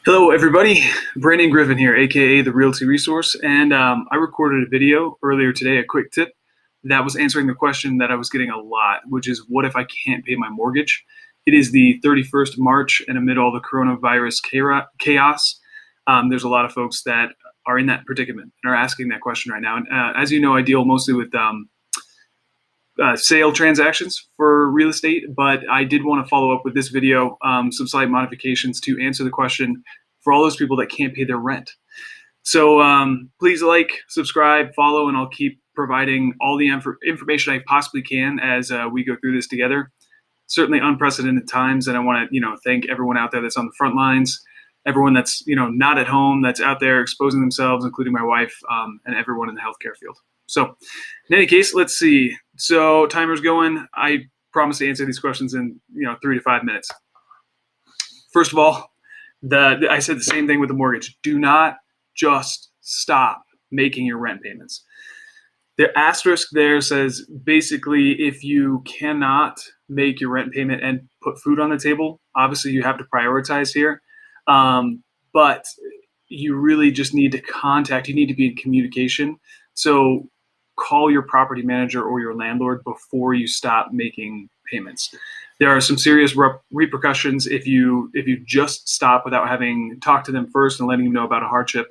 Hello, everybody. Brandon Griffin here, aka the Realty Resource, and I recorded a video earlier today, a quick tip that was answering the question that I was getting a lot, which is, what if I can't pay my mortgage? It is the 31st of March, and amid all the coronavirus chaos, there's a lot of folks that are in that predicament and are asking that question right now. And as you know, I deal mostly with sale transactions for real estate, but I did want to follow up with this video, some slight modifications to answer the question for all those people that can't pay their rent. So please like, subscribe, follow, and I'll keep providing all the information I possibly can as we go through this together. Certainly unprecedented times, and I want to thank everyone out there that's on the front lines, everyone that's not at home, that's out there exposing themselves, including my wife and everyone in the healthcare field. So in any case, let's see. So timer's going. I promise to answer these questions in 3 to 5 minutes. First of all, I said the same thing with the mortgage. Do not just stop making your rent payments. The asterisk there says basically if you cannot make your rent payment and put food on the table, obviously you have to prioritize here. But you really just need to you need to be in communication. So call your property manager or your landlord before you stop making payments. There are some serious repercussions if you just stop without having talked to them first and letting them know about a hardship.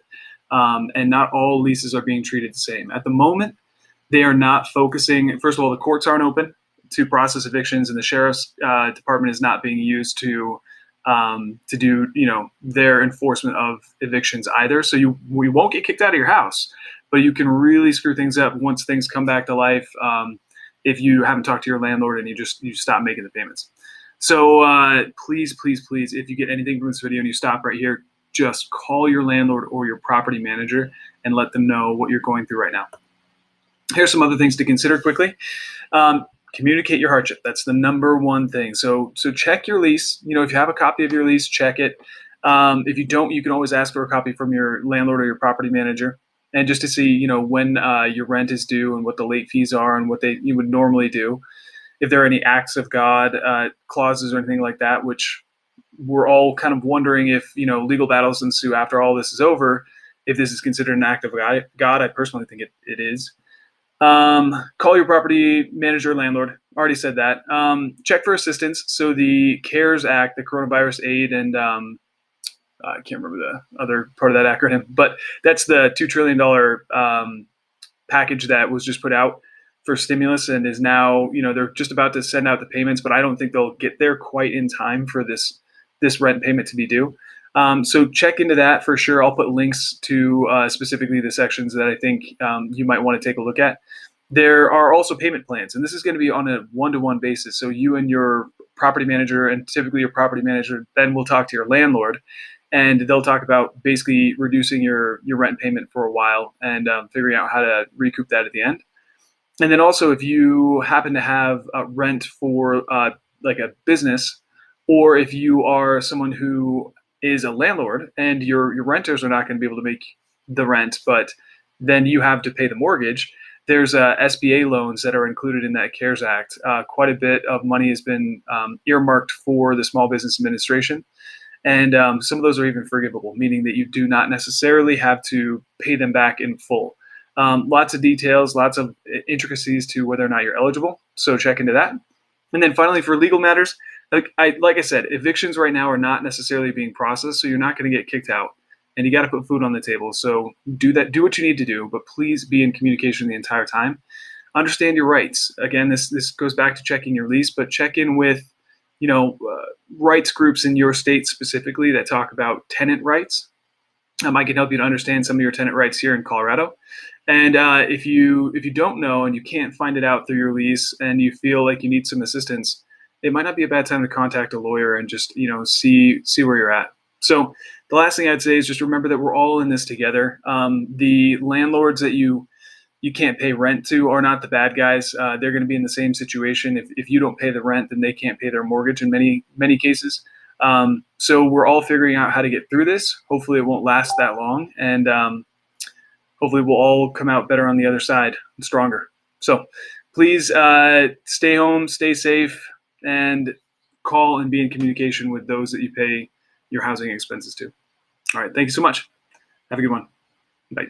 And not all leases are being treated the same. At the moment, they are not focusing. First of all, the courts aren't open to process evictions, and the sheriff's department is not being used to do their enforcement of evictions either. So we won't get kicked out of your house, but you can really screw things up once things come back to life if you haven't talked to your landlord and you stop making the payments. So please, if you get anything from this video and you stop right here, just call your landlord or your property manager and let them know what you're going through right now. Here's some other things to consider quickly. Communicate your hardship. That's the number one thing. So check your lease. If you have a copy of your lease, check it. If you don't, you can always ask for a copy from your landlord or your property manager, and just to see when your rent is due and what the late fees are and what you would normally do. If there are any acts of God clauses or anything like that, which we're all kind of wondering if legal battles ensue after all this is over, if this is considered an act of God. I personally think it is. Call your property manager, landlord. Already said that. Check for assistance. So the CARES Act, the Coronavirus Aid, and I can't remember the other part of that acronym, but that's the $2 trillion package that was just put out for stimulus and is now, they're just about to send out the payments, but I don't think they'll get there quite in time for this rent payment to be due. So check into that for sure. I'll put links to specifically the sections that I think you might want to take a look at. There are also payment plans, and this is going to be on a one-to-one basis. So you and your property manager, and typically your property manager then will talk to your landlord, and they'll talk about basically reducing your rent payment for a while and figuring out how to recoup that at the end. And then also, if you happen to have rent for like a business, or if you are someone who is a landlord and your renters are not going to be able to make the rent, but then you have to pay the mortgage, there's SBA loans that are included in that CARES Act. Quite a bit of money has been earmarked for the Small Business Administration. And some of those are even forgivable, meaning that you do not necessarily have to pay them back in full. Lots of details, lots of intricacies to whether or not you're eligible. So check into that. And then finally, for legal matters, like I said, evictions right now are not necessarily being processed, so you're not going to get kicked out. And you got to put food on the table. So do what you need to do, but please be in communication the entire time. Understand your rights. Again, this goes back to checking your lease, but check in with rights groups in your state specifically that talk about tenant rights. I can help you to understand some of your tenant rights here in Colorado. And if you don't know and you can't find it out through your lease and you feel like you need some assistance, it might not be a bad time to contact a lawyer and just see where you're at. So the last thing I'd say is just remember that we're all in this together. The landlords that you can't pay rent to are not the bad guys. They're going to be in the same situation. If you don't pay the rent, then they can't pay their mortgage in many cases. So we're all figuring out how to get through this. Hopefully it won't last that long, and hopefully we'll all come out better on the other side and stronger. So please stay home, stay safe, and call and be in communication with those that you pay your housing expenses to. All right. Thank you so much. Have a good one. Bye.